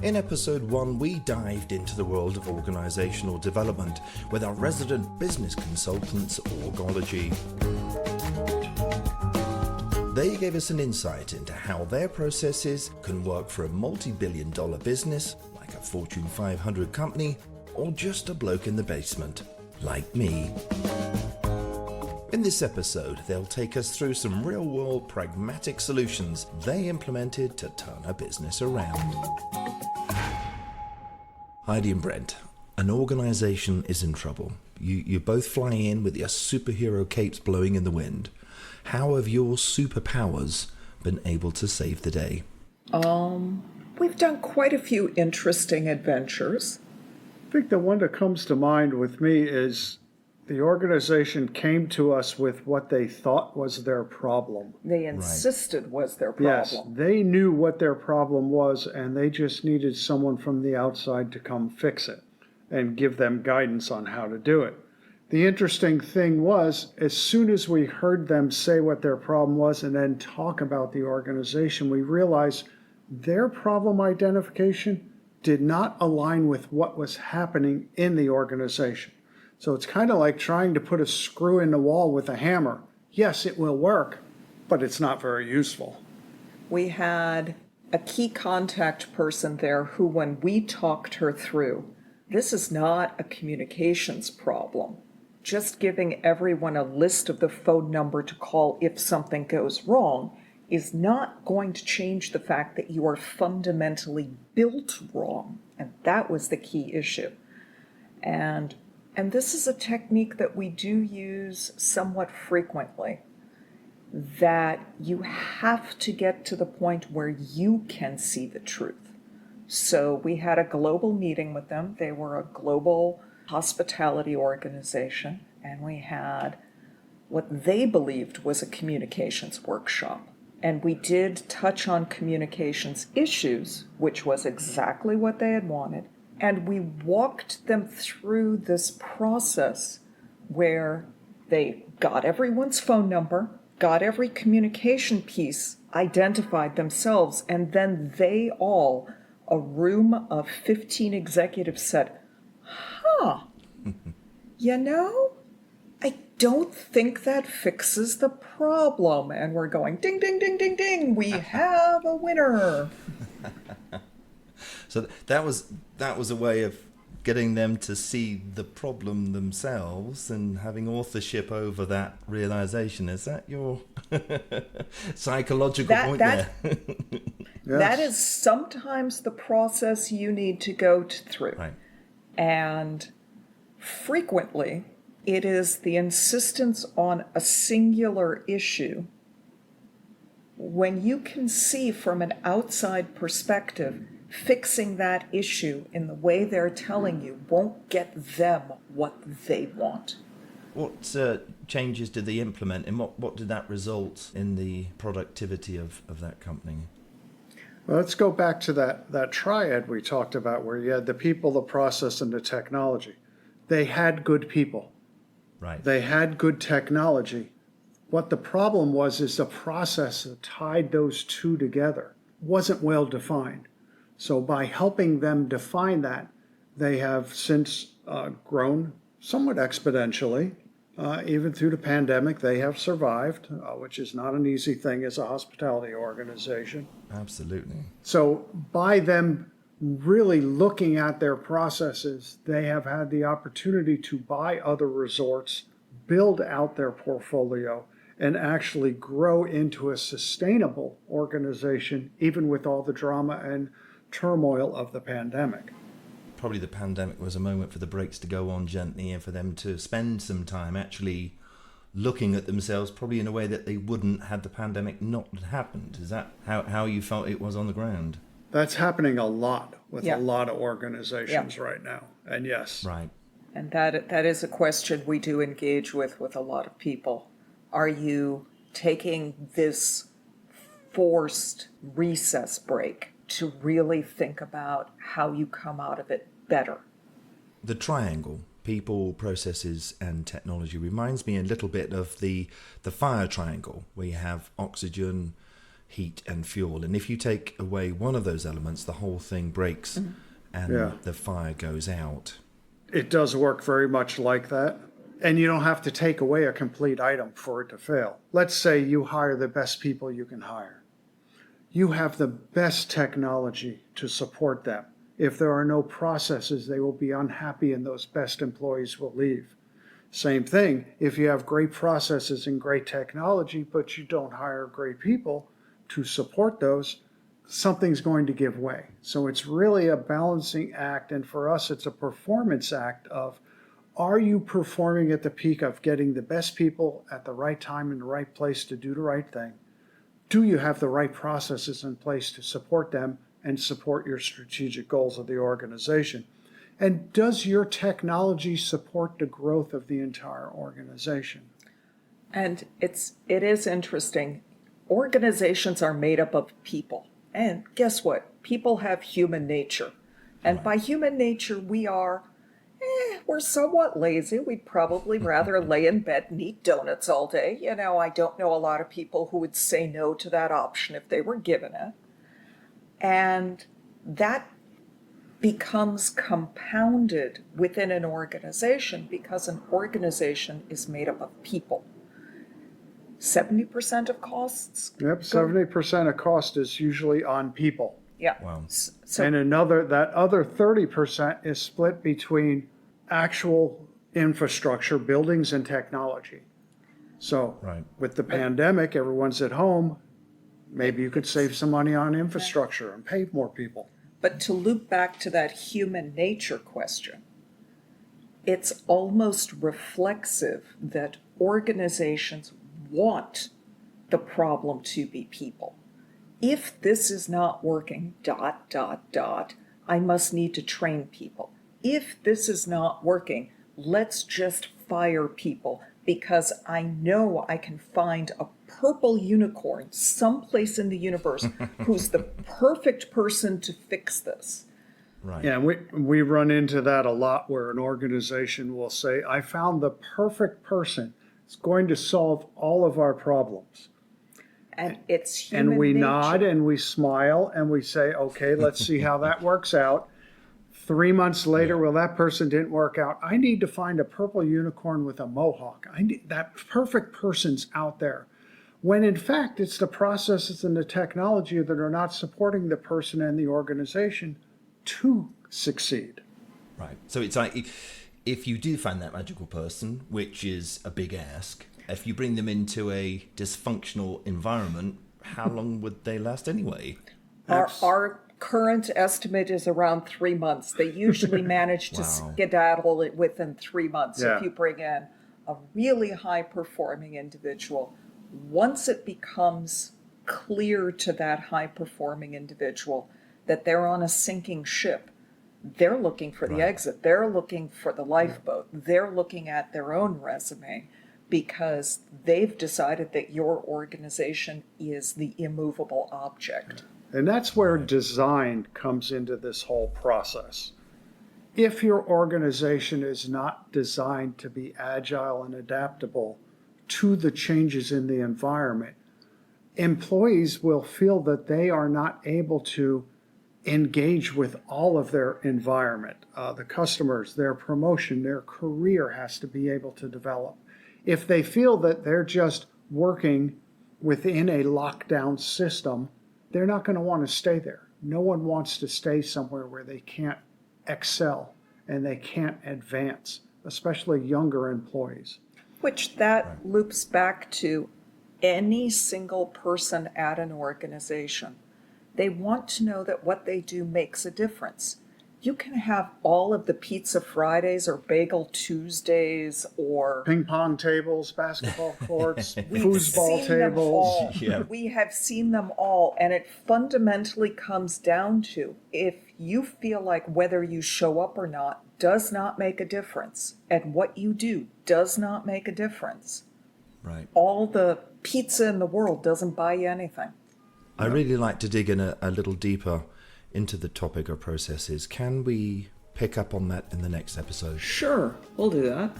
In episode 1, we dived into the world of organizational development with our resident business consultants, Org-ology. They gave us an insight into how their processes can work for a multi-billion-dollar business, like a Fortune 500 company, or just a bloke in the basement, like me. In this episode, they'll take us through some real-world pragmatic solutions they implemented to turn a business around. Heidi and Brent, an organization is in trouble. You both fly in with your superhero capes blowing in the wind. How have your superpowers been able to save the day? We've done quite a few interesting adventures. I think the one that comes to mind with me is the organization came to us with what they thought was their problem. They insisted was their problem. Yes, they knew what their problem was, and they just needed someone from the outside to come fix it and give them guidance on how to do it. The interesting thing was, as soon as we heard them say what their problem was and then talk about the organization, we realized their problem identification did not align with what was happening in the organization. So it's kind of like trying to put a screw in the wall with a hammer. Yes, it will work, but it's not very useful. We had a key contact person there who, when we talked her through, this is not a communications problem. Just giving everyone a list of the phone number to call if something goes wrong is not going to change the fact that you are fundamentally built wrong. And that was the key issue. And this is a technique that we do use somewhat frequently, that you have to get to the point where you can see the truth. So we had a global meeting with them. They were a global hospitality organization, and we had what they believed was a communications workshop. And we did touch on communications issues, which was exactly what they had wanted. And we walked them through this process where they got everyone's phone number, got every communication piece, identified themselves, and then they all, a room of 15 executives, said, you know, I don't think that fixes the problem. And we're going, ding, ding, ding, ding, ding, we have a winner. So that was a way of getting them to see the problem themselves and having authorship over that realization. Is that your psychological point there? Yes. That is sometimes the process you need to go through. Right. And frequently, it is the insistence on a singular issue. When you can see from an outside perspective, fixing that issue in the way they're telling you won't get them what they want. What changes did they implement, and what did that result in the productivity of that company? Well, let's go back to that triad we talked about where you had the people, the process, and the technology. They had good people. Right. They had good technology. What the problem was is the process that tied those two together wasn't well defined. So by helping them define that, they have since grown somewhat exponentially. Even through the pandemic, they have survived, which is not an easy thing as a hospitality organization. Absolutely. So by them really looking at their processes, they have had the opportunity to buy other resorts, build out their portfolio, and actually grow into a sustainable organization, even with all the drama and turmoil of the pandemic. Probably the pandemic was a moment for the brakes to go on gently and for them to spend some time actually looking at themselves, probably in a way that they wouldn't had the pandemic not happened. Is that how you felt it was on the ground? That's happening a lot with Yeah. a lot of organizations right now. And yes. Right. And that is a question we do engage with a lot of people. Are you taking this forced recess break to really think about how you come out of it better? The triangle, people, processes, and technology, reminds me a little bit of the fire triangle, where you have oxygen, heat and fuel. And if you take away one of those elements, the whole thing breaks and the fire goes out. It does work very much like that. And you don't have to take away a complete item for it to fail. Let's say you hire the best people you can hire. You have the best technology to support them. If there are no processes, they will be unhappy and those best employees will leave. Same thing, if you have great processes and great technology, but you don't hire great people to support those, something's going to give way. So it's really a balancing act, and for us, it's a performance act of, are you performing at the peak of getting the best people at the right time in the right place to do the right thing? Do you have the right processes in place to support them and support your strategic goals of the organization? And does your technology support the growth of the entire organization? And it is interesting. Organizations are made up of people. And guess what? People have human nature. And by human nature, we're somewhat lazy. We'd probably rather lay in bed and eat donuts all day. You know, I don't know a lot of people who would say no to that option if they were given it. And that becomes compounded within an organization because an organization is made up of people. 70% of costs? Yep, 70% of cost is usually on people. Yeah. Wow. So, And that other 30% is split between actual infrastructure, buildings, and technology. So with the pandemic, everyone's at home. Maybe you could save some money on infrastructure and pay more people. but to loop back to that human nature question, it's almost reflexive that organizations want the problem to be people. If this is not working, ... I must need to train people. If this is not working, let's just fire people because I know I can find a purple unicorn someplace in the universe who's the perfect person to fix this. Right. Yeah, we run into that a lot where an organization will say, I found the perfect person. It's going to solve all of our problems. And it's human And we nature. nod and we smile and we say, okay, let's see how that works out. 3 months later, well, that person didn't work out. I need to find a purple unicorn with a mohawk. That perfect person's out there. When in fact, it's the processes and the technology that are not supporting the person and the organization to succeed. Right. So it's like if you do find that magical person, which is a big ask, if you bring them into a dysfunctional environment, how long would they last anyway? Our current estimate is around 3 months. They usually manage to skedaddle it within 3 months. Yeah. If you bring in a really high-performing individual, once it becomes clear to that high-performing individual that they're on a sinking ship, they're looking for the exit. They're looking for the lifeboat. They're looking at their own resume because they've decided that your organization is the immovable object. And that's where design comes into this whole process. If your organization is not designed to be agile and adaptable to the changes in the environment, employees will feel that they are not able to engage with all of their environment. The customers, their promotion, their career has to be able to develop. If they feel that they're just working within a lockdown system, they're not going to want to stay there. No one wants to stay somewhere where they can't excel and they can't advance, especially younger employees. Which that loops back to any single person at an organization. They want to know that what they do makes a difference. You can have all of the Pizza Fridays or Bagel Tuesdays or Ping pong tables, basketball courts, we've foosball seen them all. tables. Yeah. We have seen them all, and it fundamentally comes down to if you feel like whether you show up or not does not make a difference, and what you do does not make a difference, Right. all the pizza in the world doesn't buy you anything. I really like to dig in a little deeper into the topic of processes. Can we pick up on that in the next episode? Sure, we'll do that.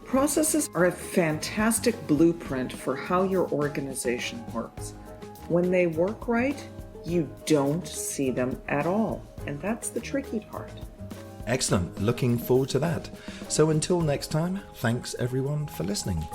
Processes are a fantastic blueprint for how your organization works. When they work right, you don't see them at all. And that's the tricky part. Excellent. Looking forward to that. So until next time, thanks everyone for listening.